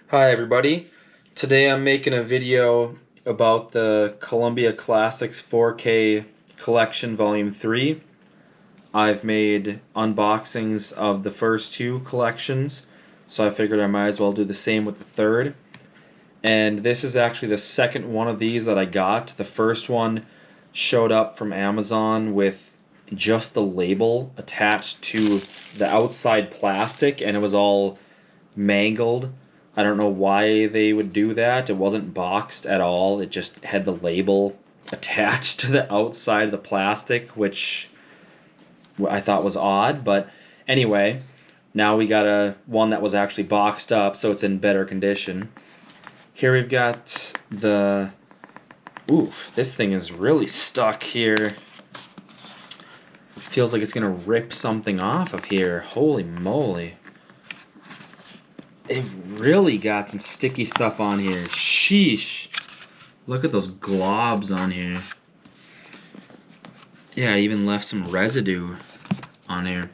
Hi everybody. Today I'm making a video about the Columbia Classics 4K Collection Volume 3. I've made unboxings of the first two collections, so I figured I might as well do the same with the third. And this is actually the second one of these that I got. The first one showed up from Amazon with just the label attached to the outside plastic, and it was all mangled. I don't know why they would do that. It wasn't boxed at all. It just had the label attached to the outside of the plastic, which I thought was odd. But anyway, now we got a one that was actually boxed up, so it's in better condition. Here we've got the... Oof, this thing is really stuck here. Feels like it's gonna rip something off of here. Holy moly. They've really got some sticky stuff on here. Sheesh. Look at those globs on here. Yeah, I even left some residue on here.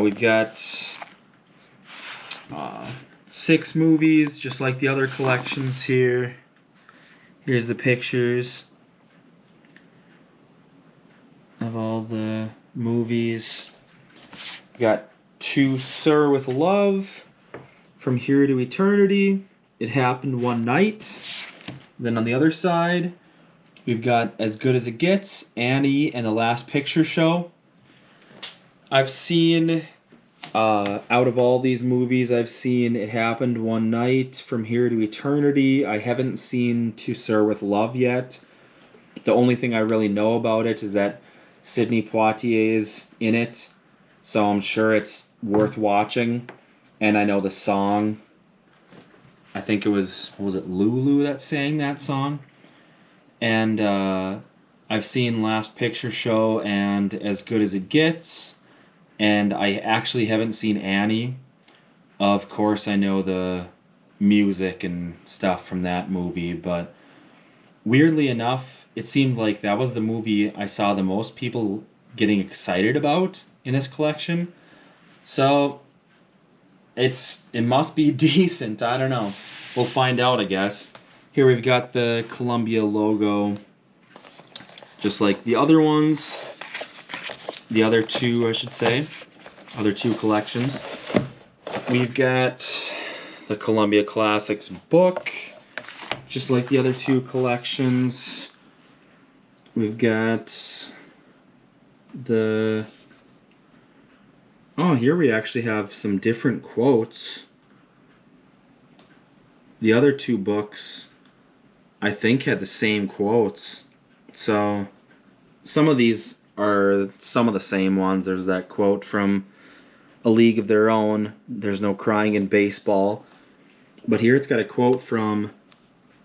We've got 6 movies, just like the other collections here. Here's the pictures of all the movies. We've got To Sir with Love, From Here to Eternity, It Happened One Night. Then on the other side, we've got As Good as It Gets, Annie, and The Last Picture Show. I've seen, out of all these movies, I've seen It Happened One Night, From Here to Eternity. I haven't seen To Sir with Love yet. The only thing I really know about it is that Sidney Poitier is in it, so I'm sure it's worth watching. And I know the song. I think it was it Lulu that sang that song? And I've seen Last Picture Show and As Good as It Gets. And I actually haven't seen Annie. Of course, I know the music and stuff from that movie, but weirdly enough, it seemed like that was the movie I saw the most people getting excited about in this collection. So it must be decent. I don't know. We'll find out, I guess. Here we've got the Columbia logo, just like the other ones. The other two, I should say. Other two collections. We've got the Columbia Classics book, just like the other two collections. We've got the... Oh, here we actually have some different quotes. The other two books, I think, had the same quotes. So, some of these are some of the same ones. There's that quote from A League of Their Own, "There's no crying in baseball." But here it's got a quote from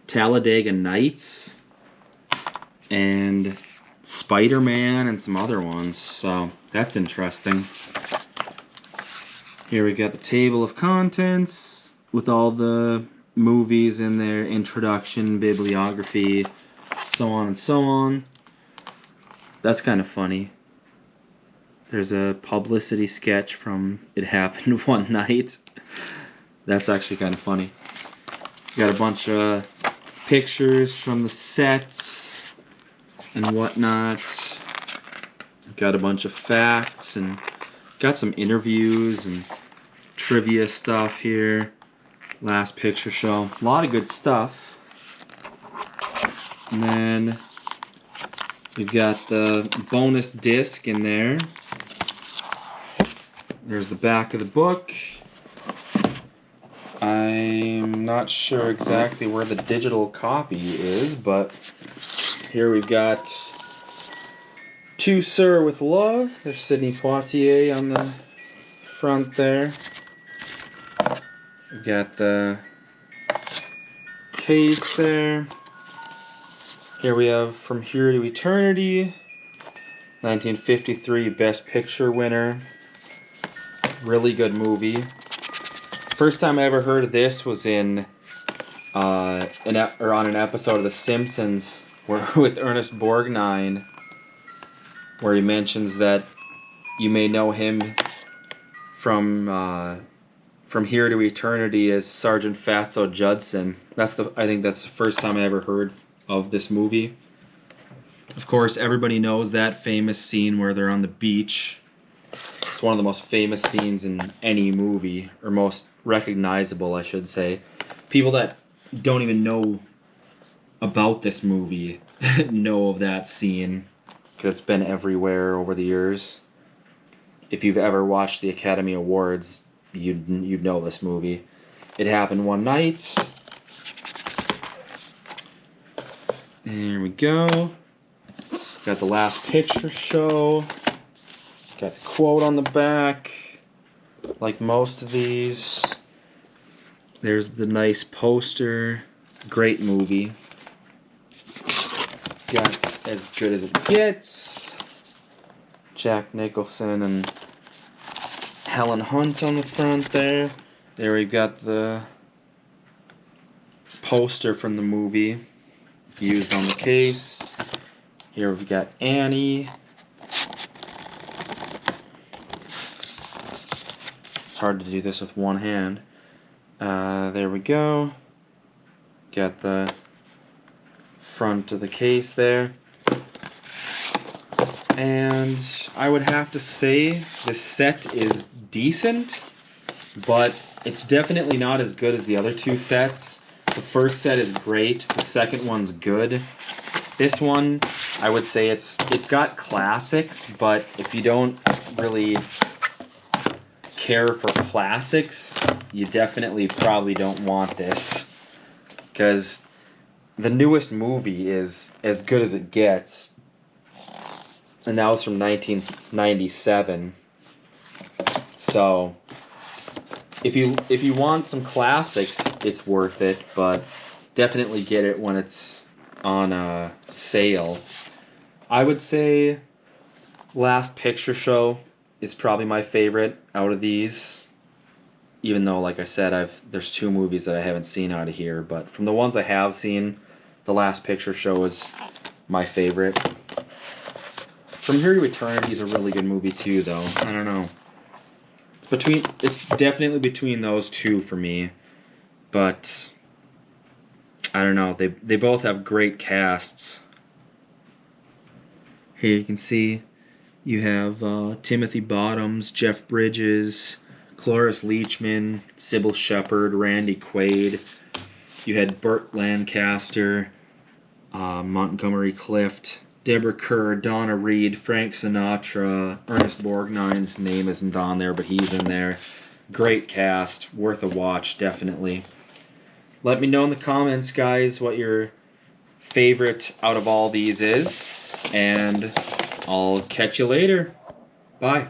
Talladega Nights and Spider-Man and some other ones. So, that's interesting. Here we got the table of contents with all the movies in their introduction, bibliography, so on and so on. That's kind of funny. There's a publicity sketch from It Happened One Night. That's actually kind of funny. Got a bunch of pictures from the sets and whatnot. Got a bunch of facts and got some interviews and trivia stuff here. Last Picture Show. A lot of good stuff. And then we've got the bonus disc in there. There's the back of the book. I'm not sure exactly where the digital copy is, but here we've got To Sir with Love. There's Sidney Poitier on the front there. We've got the case there. Here we have From Here to Eternity, 1953 Best Picture winner. Really good movie. First time I ever heard of this was in on an episode of The Simpsons with Ernest Borgnine, where he mentions that you may know him from From Here to Eternity as Sergeant Fatso Judson. I think that's the first time I ever heard of this movie. Of course, everybody knows that famous scene where they're on the beach. It's one of the most famous scenes in any movie, or most recognizable, I should say. People that don't even know about this movie know of that scene, because it's been everywhere over the years. If you've ever watched the Academy Awards, you'd know this movie. It happened one night. There we go. Got the Last Picture Show. Got the quote on the back, like most of these. There's the nice poster. Great movie. Got As Good as It Gets. Jack Nicholson and Helen Hunt on the front there. There we've got the poster from the movie used on the case. Here we've got Annie. It's hard to do this with one hand. There we go. Got the front of the case there. And I would have to say this set is decent, but it's definitely not as good as the other two sets. The first set is great. The second one's good. This one, I would say it's got classics, but if you don't really care for classics, you definitely probably don't want this, because the newest movie is As Good as It Gets, and that was from 1997. So if you want some classics, it's worth it, but definitely get it when it's on a sale. I would say Last Picture Show is probably my favorite out of these, even though, like I said, there's two movies that I haven't seen out of here, but from the ones I have seen, The Last Picture Show is my favorite. From Here to Eternity is a really good movie too, though. I don't know. It's definitely between those two for me, but I don't know. They both have great casts. Here you can see you have Timothy Bottoms, Jeff Bridges, Cloris Leachman, Sybil Shepherd, Randy Quaid. You had Burt Lancaster, Montgomery Clift, Deborah Kerr, Donna Reed, Frank Sinatra, Ernest Borgnine's name isn't on there, but he's in there. Great cast, worth a watch, definitely. Let me know in the comments, guys, what your favorite out of all these is, and I'll catch you later. Bye.